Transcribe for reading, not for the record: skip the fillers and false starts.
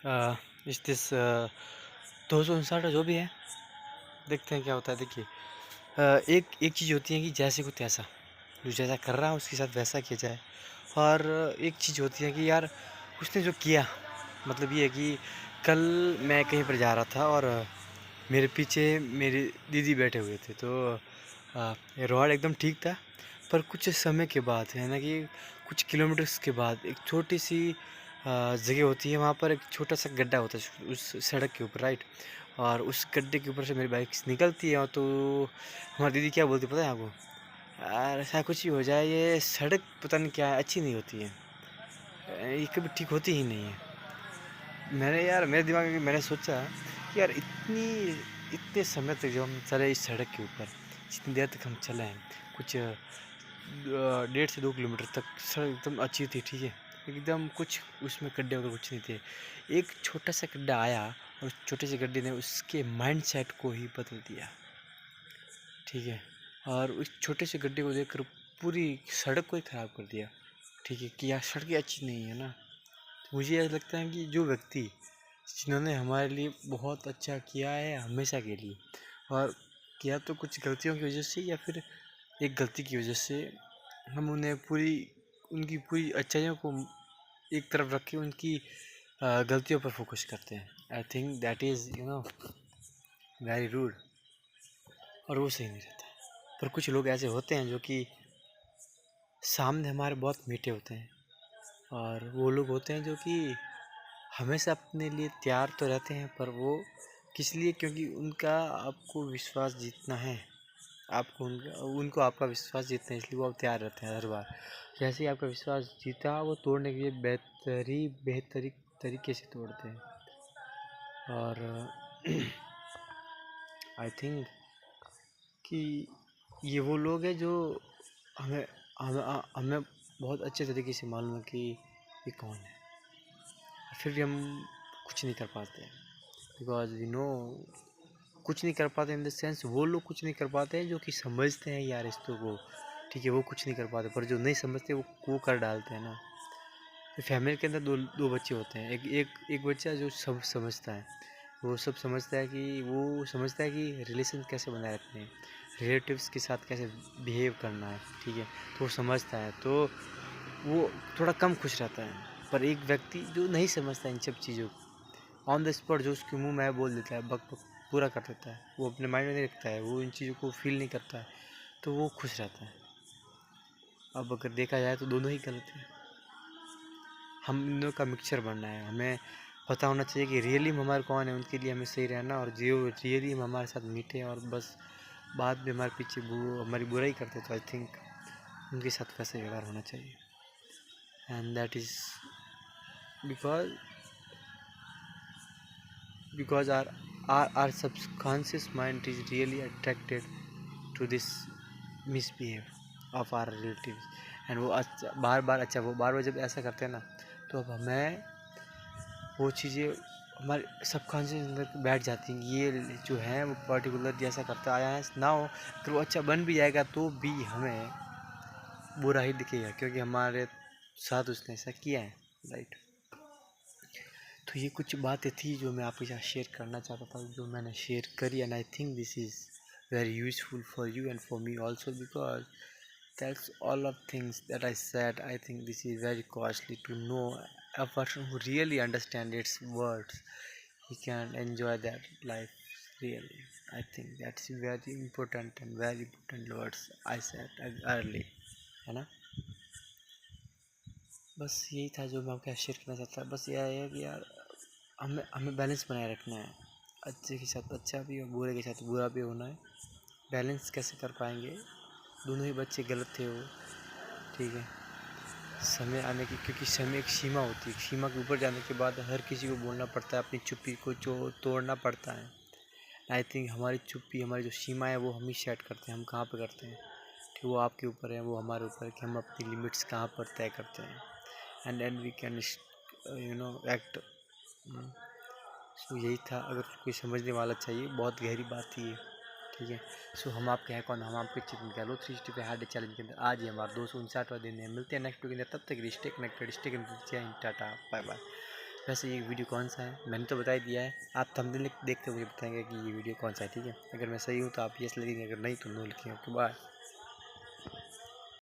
इस दिस 259 जो भी है, देखते हैं क्या होता है। देखिए, एक एक चीज़ होती है कि जैसे को तैसा, जो जैसा कर रहा है उसके साथ वैसा किया जाए। और एक चीज़ होती है कि यार उसने जो किया, मतलब ये है कि कल मैं कहीं पर जा रहा था और मेरे पीछे मेरी दीदी बैठे हुए थे, तो रोड एकदम ठीक था। पर कुछ समय के बाद है ना कि कुछ किलोमीटर्स के बाद एक छोटी सी जगह होती है, वहाँ पर एक छोटा सा गड्ढा होता है उस सड़क के ऊपर, राइट। और उस गड्ढे के ऊपर से मेरी बाइक निकलती है, और तो हमारी दीदी क्या बोलती पता है आपको? यार ऐसा कुछ ही हो जाए, ये सड़क पता नहीं क्या अच्छी नहीं होती है, ये कभी ठीक होती ही नहीं है। मेरे दिमाग में मैंने सोचा कि यार इतने समय तक जब हम चले इस सड़क के ऊपर, जितनी देर तक हम चले हैं, कुछ 1.5 से 2 किलोमीटर तक सड़क एकदम अच्छी थी, ठीक है, एकदम कुछ उसमें गड्ढे वगैरह कुछ नहीं थे। एक छोटा सा गड्ढा आया और उस छोटे से गड्ढे ने उसके माइंड सेट को ही बदल दिया, ठीक है। और उस छोटे से गड्ढे को देखकर पूरी सड़क को ही ख़राब कर दिया, ठीक है, कि यार सड़कें अच्छी नहीं है ना। तो मुझे ऐसा लगता है कि जो व्यक्ति जिन्होंने हमारे लिए बहुत अच्छा किया है हमेशा के लिए, और किया तो कुछ गलतियों की वजह से या फिर एक गलती की वजह से, हम उन्हें उनकी पूरी अच्छाइयों को एक तरफ रख के उनकी गलतियों पर फोकस करते हैं। I think that is very rude, और वो सही नहीं रहता। पर कुछ लोग ऐसे होते हैं जो कि सामने हमारे बहुत मीठे होते हैं, और वो लोग होते हैं जो कि हमेशा अपने लिए तैयार तो रहते हैं, पर वो किस लिए? क्योंकि उनका आपको विश्वास जीतना है, आपको उनको आपका विश्वास जीतना है, इसलिए वो आप तैयार रहते हैं हर बार। जैसे ही आपका विश्वास जीता, वो तोड़ने के लिए बेहतरी तरीके से तोड़ते हैं। और आई थिंक कि ये वो लोग हैं जो हमें हमें हमें बहुत अच्छे तरीके से मालूम है कि ये कौन है, फिर भी हम कुछ नहीं कर पाते, बिकॉज यू नो कुछ नहीं कर पाते इन द सेंस, वो लोग कुछ नहीं कर पाते हैं जो कि समझते हैं यार रिश्तों को, ठीक है, वो कुछ नहीं कर पाते, पर जो नहीं समझते वो कर डालते हैं ना। तो फैमिली के अंदर दो दो बच्चे होते हैं, एक बच्चा जो सब समझता है, वो सब समझता है कि वो समझता है कि रिलेशन कैसे बनाए रखने हैं, रिलेटिव्स के साथ कैसे बिहेव करना है, ठीक है, तो वो समझता है, तो वो थोड़ा कम खुश रहता है। पर एक व्यक्ति जो नहीं समझता इन सब चीज़ों को, ऑन द स्पॉट जो उसके मुंह में है बोल देता है, बक बक पूरा कर देता है, वो अपने माइंड में नहीं रखता है, वो इन चीज़ों को फील नहीं करता है, तो वो खुश रहता है। अब अगर देखा जाए तो दोनों ही गलत है, हम इन दोनों का मिक्सचर बनना है। हमें पता होना चाहिए कि रियली में हमारे कौन है, उनके लिए हमें सही रहना, और जो रियली में हमारे साथ मीठे हैं और बस बाद में हमारे पीछे हमारी बुराई करते, तो आई थिंक उनके साथ वैसे व्यवहार होना चाहिए। And that is because our subconscious mind is really attracted to this misbehave of our relatives, and वो बार बार जब ऐसा करते हैं ना, तो अब हमें वो चीज़ें हमारे सबकॉन्शियस अंदर बैठ जाती हैं, ये जो है वो पर्टिकुलर जैसा करता आया है ना हो, अगर वो अच्छा बन भी जाएगा तो भी हमें बुरा ही दिखेगा, क्योंकि हमारे साथ उसने ऐसा किया है, राइट। तो ये कुछ बातें थी जो मैं आपके साथ शेयर करना चाहता था, जो मैंने शेयर करी, and I think this is very useful for you and for me also, because that's all of things that I said. I think this is very costly to know. A person who really understands its words, he can enjoy that life really. I think that's very important and very important words I said early, है ना। बस यही था जो मैं आपके साथ share करना चाहता। बस यह है कि यार हमें हमें बैलेंस बनाए रखना है, अच्छे के साथ अच्छा भी और बुरे के साथ बुरा भी होना है। बैलेंस कैसे कर पाएंगे? दोनों ही बच्चे गलत थे वो, ठीक है, समय आने की, क्योंकि समय एक सीमा होती है, सीमा के ऊपर जाने के बाद हर किसी को बोलना पड़ता है, अपनी चुप्पी को जो तोड़ना पड़ता है। आई थिंक हमारी चुप्पी, हमारी जो सीमा है वो हम ही सेट करते हैं, हम कहाँ पे करते हैं, कि वो आपके ऊपर है, वो हमारे ऊपर है कि हम अपनी लिमिट्स कहाँ पर तय करते हैं, and then we can act. So यही था, अगर कोई समझने वाला चाहिए, बहुत गहरी बात थी ये, ठीक है। सो हम आपके हैं कौन, हम आपके चिकन क्या लो 365 हार्ड चैलेंज के अंदर आज ही हमारा 259वां दिन है। मिलते हैं नेक्स्ट वीक के अंदर, तब तक stay connected, stay connected, tata bye bye. वैसे ये वीडियो कौन सा है मैंने तो बता ही दिया है, आप थंबनेल देख के मुझे बताएंगे कि ये वीडियो कौन सा है, ठीक है। अगर मैं सही हूँ तो आप यस लिखेंगे, अगर नहीं तो नो लिखेंगे। Okay bye.